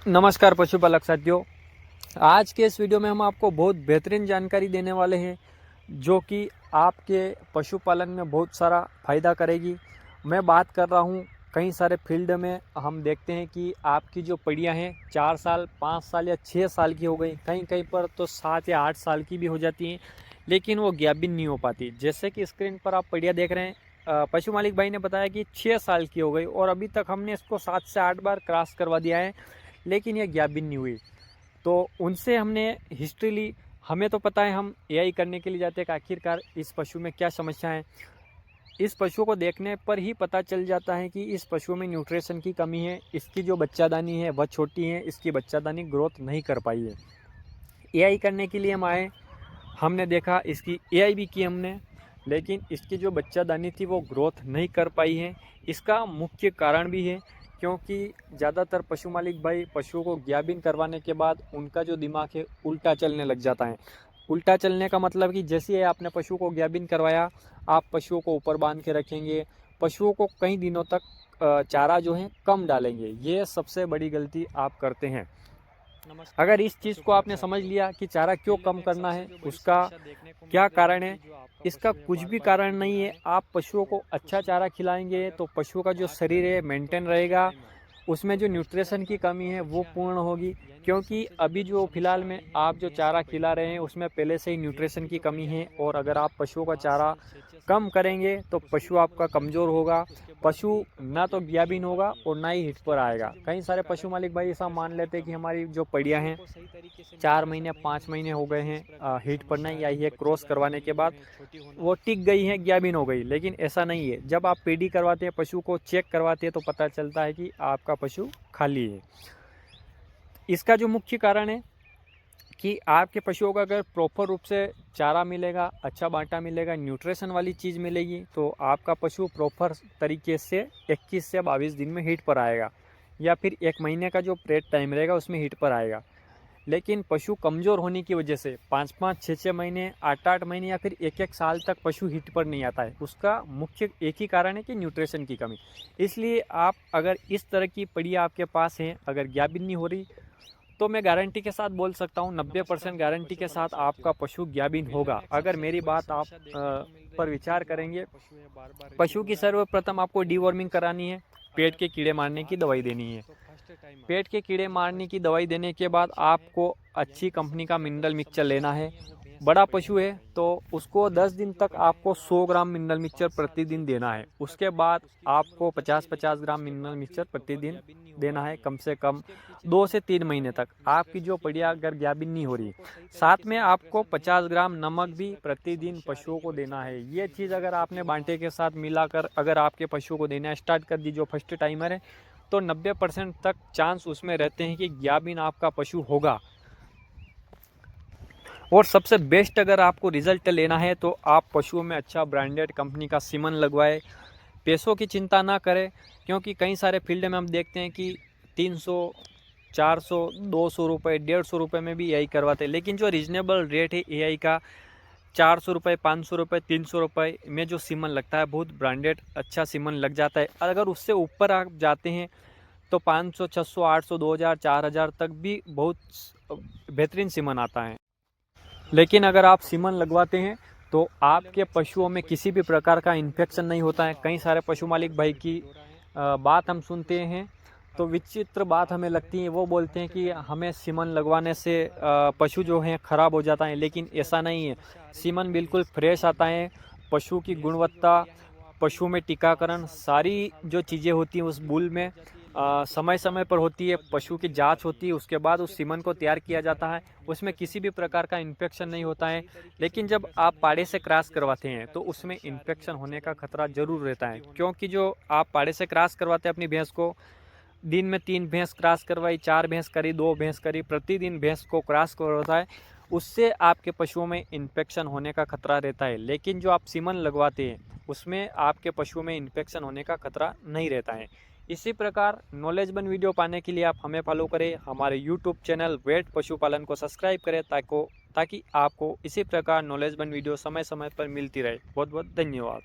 नमस्कार पशुपालक साथियों। आज के इस वीडियो में हम आपको बहुत बेहतरीन जानकारी देने वाले हैं जो कि आपके पशुपालन में बहुत सारा फ़ायदा करेगी। मैं बात कर रहा हूँ, कई सारे फील्ड में हम देखते हैं कि आपकी जो पड़ियाँ हैं 4 साल 5 साल या 6 साल की हो गई, कहीं कहीं पर तो 7 या 8 साल की भी हो जाती हैं, लेकिन वो गाभिन नहीं हो पाती। जैसे कि स्क्रीन पर आप पड़िया देख रहे हैं, पशु मालिक भाई ने बताया कि 6 साल की हो गई और अभी तक हमने इसको 7 से 8 बार क्रॉस करवा दिया है, लेकिन ये गाभिन नहीं हुई। तो उनसे हमने हिस्ट्री ली। हमें तो पता है, हम एआई करने के लिए जाते हैं कि आखिरकार इस पशु में क्या समस्या है। इस पशु को देखने पर ही पता चल जाता है कि इस पशु में न्यूट्रिशन की कमी है, इसकी जो बच्चादानी है वह छोटी है, इसकी बच्चादानी ग्रोथ नहीं कर पाई है। एआई करने के लिए हम आए, हमने देखा, इसकी एआई भी की हमने, लेकिन इसकी जो बच्चादानी थी वो ग्रोथ नहीं कर पाई है। इसका मुख्य कारण भी है क्योंकि ज़्यादातर पशु मालिक भाई पशुओं को गाभिन करवाने के बाद उनका जो दिमाग है उल्टा चलने लग जाता है। उल्टा चलने का मतलब कि जैसे ही आपने पशु को गाभिन करवाया, आप पशुओं को ऊपर बांध के रखेंगे, पशुओं को कई दिनों तक चारा जो है कम डालेंगे। ये सबसे बड़ी गलती आप करते हैं। अगर इस चीज़ को आपने समझ लिया कि चारा क्यों कम करना है, उसका क्या कारण है, इसका कुछ भी कारण नहीं है। आप पशुओं को अच्छा चारा खिलाएंगे तो पशुओं का जो शरीर है मेंटेन रहेगा, उसमें जो न्यूट्रिशन की कमी है वो पूर्ण होगी। क्योंकि अभी जो फ़िलहाल में आप जो चारा खिला रहे हैं उसमें पहले से ही न्यूट्रिशन की कमी है, और अगर आप पशुओं का चारा कम करेंगे तो पशु आपका कमज़ोर होगा, पशु ना तो गाभिन होगा और ना ही हिट पर आएगा। कई सारे पशु मालिक भाई ऐसा मान लेते हैं कि हमारी जो पड़ियाँ हैं 4 महीने 5 महीने हो गए हैं हिट पर नहीं आई है, क्रॉस करवाने के बाद वो टिक गई है, गाभिन हो गई, लेकिन ऐसा नहीं है। जब आप पीडी करवाते हैं, पशु को चेक करवाते हैं, तो पता चलता है कि आपका पशु खाली है। इसका जो मुख्य कारण है कि आपके पशुओं को अगर प्रॉपर रूप से चारा मिलेगा, अच्छा बांटा मिलेगा, न्यूट्रिशन वाली चीज़ मिलेगी, तो आपका पशु प्रॉपर तरीके से 21 से 22 दिन में हिट पर आएगा, या फिर 1 महीने का जो पीरियड टाइम रहेगा उसमें हिट पर आएगा। लेकिन पशु कमज़ोर होने की वजह से 5-5, 6-6 महीने, 8-8 महीने या फिर 1-1 साल तक पशु हिट पर नहीं आता है। उसका मुख्य एक ही कारण है कि न्यूट्रिशन की कमी। इसलिए आप अगर इस तरह की पड़िया आपके पास है, अगर गाभिन नहीं हो रही, तो मैं गारंटी के साथ बोल सकता हूँ, 90% गारंटी के साथ आपका पशु गाभिन होगा। अगर मेरी बात आप पर विचार करेंगे, पशु की सर्वप्रथम आपको डीवॉर्मिंग करानी है, पेट के कीड़े मारने की दवाई देनी है। पेट के कीड़े मारने की दवाई देने के बाद आपको अच्छी कंपनी का मिनरल मिक्सचर लेना है। बड़ा पशु है तो उसको 10 दिन तक आपको 100 ग्राम मिनरल मिक्सचर प्रतिदिन देना है। उसके बाद आपको 50-50 ग्राम मिनरल मिक्सचर प्रतिदिन देना है, कम से कम 2 से 3 महीने तक। आपकी जो पड़िया अगर गाभिन नहीं हो रही, साथ में आपको 50 ग्राम नमक भी प्रतिदिन पशुओं को देना है। ये चीज़ अगर आपने बांटे के साथ मिलाकर अगर आपके पशुओं को देना स्टार्ट कर दी, जो फर्स्ट टाइमर है, तो 90% तक चांस उसमें रहते हैं कि गाभिन आपका पशु होगा। और सबसे बेस्ट अगर आपको रिजल्ट लेना है तो आप पशुओं में अच्छा ब्रांडेड कंपनी का सीमन लगवाए। पैसों की चिंता ना करें, क्योंकि कई सारे फील्ड में हम देखते हैं कि 300, 400, 200 रुपये, 150 रुपये में भी एआई करवाते हैं। लेकिन जो रीजनेबल रेट है एआई का, 400 रुपये, 500 रुपये, 300 रुपये में जो सीमन लगता है, बहुत ब्रांडेड अच्छा सीमन लग जाता है। अगर उससे ऊपर आप जाते हैं तो 500, 600, 800, 2000, 4000 तक भी बहुत बेहतरीन सीमन आता है। लेकिन अगर आप सीमन लगवाते हैं तो आपके पशुओं में किसी भी प्रकार का इन्फेक्शन नहीं होता है। कई सारे पशु मालिक भाई की बात हम सुनते हैं तो विचित्र बात हमें लगती है। वो बोलते हैं कि हमें सीमन लगवाने से पशु जो हैं ख़राब हो जाता है, लेकिन ऐसा नहीं है। सीमन बिल्कुल फ्रेश आता है। पशु की गुणवत्ता, पशु में टीकाकरण, सारी जो चीज़ें होती हैं उस बुल में समय समय पर होती है। पशु की जांच होती है, उसके बाद उस सीमन को तैयार किया जाता है। उसमें किसी भी प्रकार का इन्फेक्शन नहीं होता है। लेकिन जब आप पाड़े से क्रॉस करवाते हैं तो उसमें इन्फेक्शन होने का खतरा जरूर रहता है, क्योंकि जो आप पाड़े से क्रॉस करवाते हैं अपनी भैंस को, दिन में 3 भैंस क्रॉस करवाई, 4 भैंस करी, 2 भैंस करी, प्रतिदिन भैंस को क्रॉस करवाता है, उससे आपके पशुओं में इन्फेक्शन होने का खतरा रहता है। लेकिन जो आप सीमन लगवाते हैं उसमें आपके पशुओं में इन्फेक्शन होने का खतरा नहीं रहता है। इसी प्रकार नॉलेजबल वीडियो पाने के लिए आप हमें फॉलो करें, हमारे यूट्यूब चैनल वेट पशुपालन को सब्सक्राइब करें, ताकि आपको इसी प्रकार नॉलेजबल वीडियो समय समय पर मिलती रहे। बहुत बहुत धन्यवाद।